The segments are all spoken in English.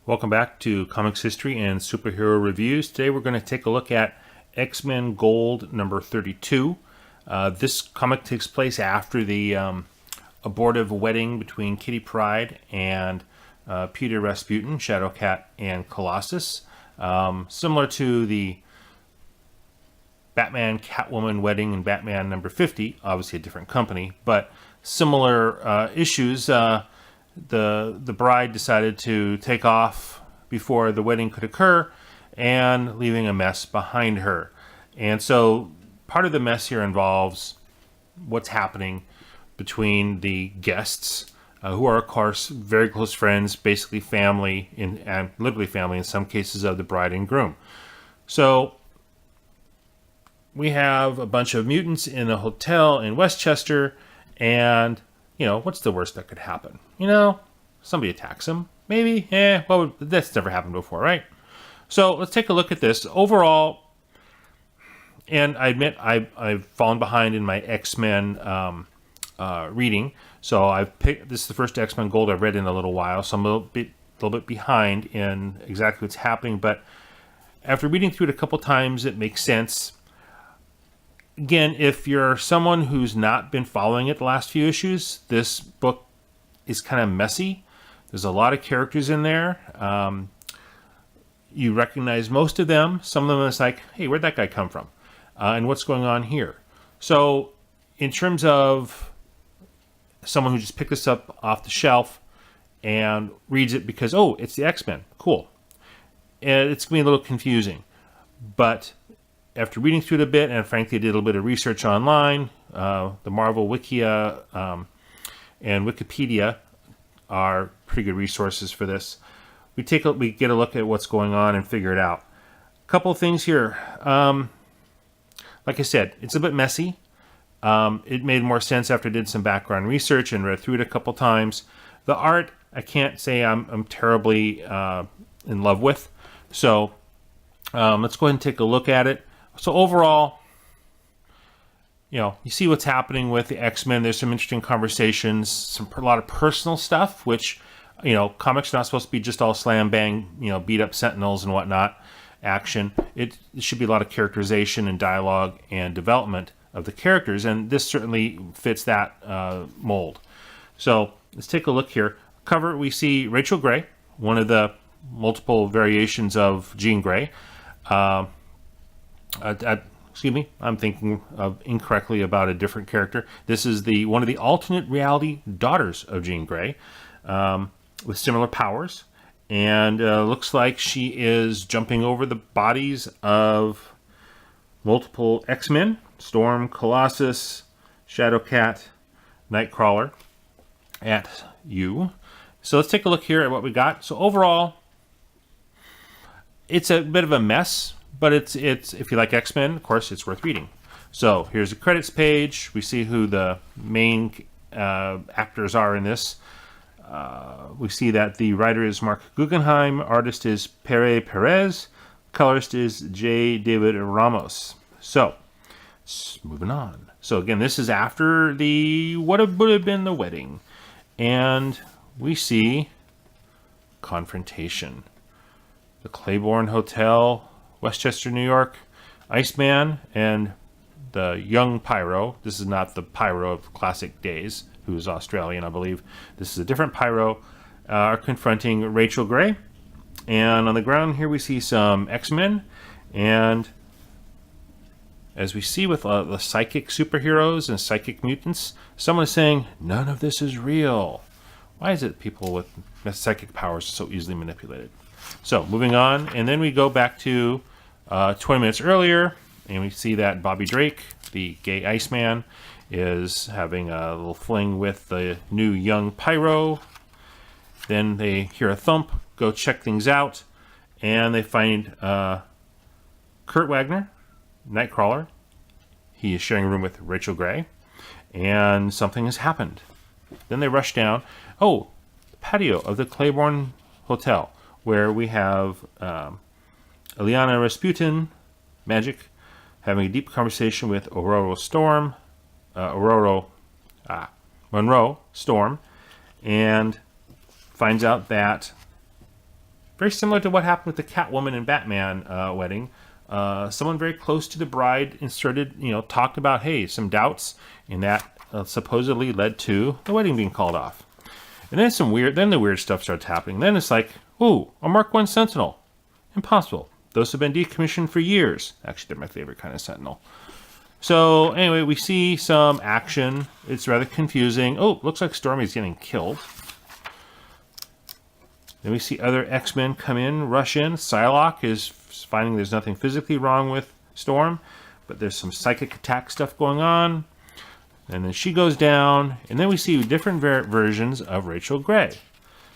Welcome back to Comics History and Superhero Reviews. Today we're going to take a look at X-Men Gold number 32. This comic takes place after the abortive wedding between Kitty Pryde and Pere Rasputin, Shadowcat and Colossus. Similar to the Batman Catwoman wedding in Batman number 50, obviously a different company, but similar issues. The bride decided to take off before the wedding could occur and leaving a mess behind her. And so part of the mess here involves what's happening between the guests, who are, of course, very close friends, basically family, and literally family in some cases, of the bride and groom. So we have a bunch of mutants in a hotel in Westchester, and what's the worst that could happen? Somebody attacks them. Maybe. That's never happened before, right? So let's take a look at this. Overall, and I admit I've fallen behind in my X-Men reading. So this is the first X-Men Gold I've read in a little while, so I'm a little bit behind in exactly what's happening. But after reading through it a couple times, it makes sense. Again, if you're someone who's not been following it the last few issues, this book is kind of messy. There's a lot of characters in there. You recognize most of them. Some of them it's like, hey, where'd that guy come from? And what's going on here? So in terms of someone who just picked this up off the shelf and reads it because, oh, it's the X-Men. Cool. And it's going to be a little confusing. But after reading through it a bit, and frankly, I did a little bit of research online, the Marvel Wikia and Wikipedia are pretty good resources for this. We get a look at what's going on and figure it out. A couple of things here. Like I said, it's a bit messy. It made more sense after I did some background research and read through it a couple times. The art, I can't say I'm terribly in love with. So let's go ahead and take a look at it. So overall, you see what's happening with the X-Men. There's some interesting conversations, a lot of personal stuff, which, comics are not supposed to be just all slam bang, beat up Sentinels and whatnot action. It should be a lot of characterization and dialogue and development of the characters, and this certainly fits that mold. So let's take a look here. Cover, we see Rachel Grey, one of the multiple variations of Jean Grey. Excuse me, I'm thinking of incorrectly about a different character. This is one of the alternate reality daughters of Jean Grey, with similar powers, and looks like she is jumping over the bodies of multiple X-Men: Storm, Colossus, Shadowcat, Nightcrawler, at you. So let's take a look here at what we got. So overall, it's a bit of a mess. But it's if you like X-Men, of course, it's worth reading. So here's a credits page. We see who the main actors are in this. We see that the writer is Marc Guggenheim, artist is Pere Perez, colorist is Jay David Ramos. So moving on. So again, this is after what would have been the wedding, and we see confrontation. The Claiborne Hotel, Westchester, New York, Iceman, and the young Pyro. This is not the Pyro of classic days, who is Australian, I believe. This is a different Pyro, are confronting Rachel Grey. And on the ground here we see some X-Men. And as we see with the psychic superheroes and psychic mutants, someone is saying, none of this is real. Why is it people with psychic powers are so easily manipulated? So moving on, and then we go back to 20 minutes earlier, and we see that Bobby Drake, the gay Iceman, is having a little fling with the new young Pyro. Then they hear a thump, go check things out, and they find Kurt Wagner, Nightcrawler. He is sharing a room with Rachel Grey, and something has happened. Then they rush down. Oh, the patio of the Claiborne Hotel, where we have Eliana Rasputin, Magic, having a deep conversation with Monroe Storm, and finds out that very similar to what happened with the Catwoman and Batman wedding. Someone very close to the bride inserted, talked about, hey, some doubts, and that supposedly led to the wedding being called off. And then the weird stuff starts happening. Then it's like, ooh, a Mark I Sentinel. Impossible. Those have been decommissioned for years. Actually, they're my favorite kind of Sentinel. So anyway, we see some action. It's rather confusing. Oh, looks like Stormy's getting killed. Then we see other X-Men come in, rush in. Psylocke is finding there's nothing physically wrong with Storm, but there's some psychic attack stuff going on. And then she goes down, and then we see different versions of Rachel Grey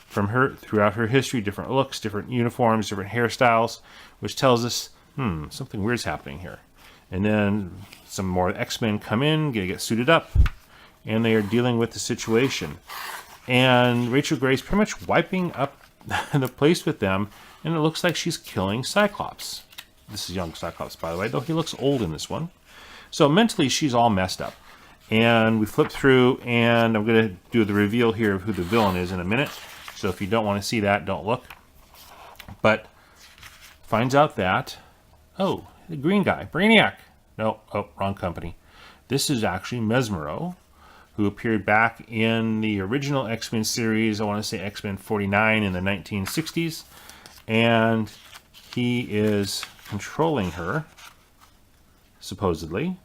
from her throughout her history, different looks, different uniforms, different hairstyles, which tells us, something weird's happening here. And then some more X-Men come in, get suited up, and they are dealing with the situation. And Rachel Grey's pretty much wiping up the place with them, and it looks like she's killing Cyclops. This is young Cyclops, by the way, though he looks old in this one. So mentally, she's all messed up. And we flip through, and I'm going to do the reveal here of who the villain is in a minute. So if you don't want to see that, don't look. But finds out that, oh, the green guy, Brainiac. No, oh, wrong company. This is actually Mesmero, who appeared back in the original X-Men series, I want to say X-Men 49 in the 1960s. And he is controlling her, supposedly.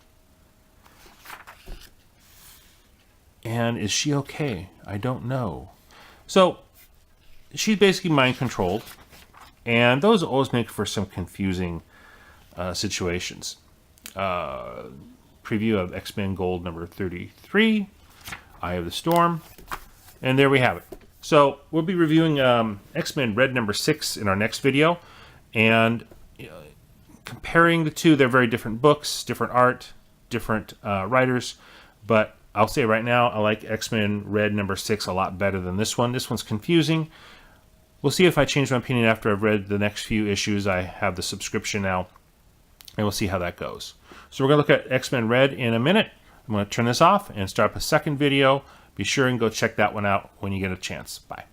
And is she okay? I don't know. So she's basically mind-controlled, and those always make for some confusing situations. Preview of X-Men Gold number 33, Eye of the Storm, and there we have it. So we'll be reviewing X-Men Red number 6 in our next video, and comparing the two. They're very different books, different art, different writers, but I'll say right now, I like X-Men Red number 6 a lot better than this one. This one's confusing. We'll see if I change my opinion after I've read the next few issues. I have the subscription now, and we'll see how that goes. So we're going to look at X-Men Red in a minute. I'm going to turn this off and start up a second video. Be sure and go check that one out when you get a chance. Bye.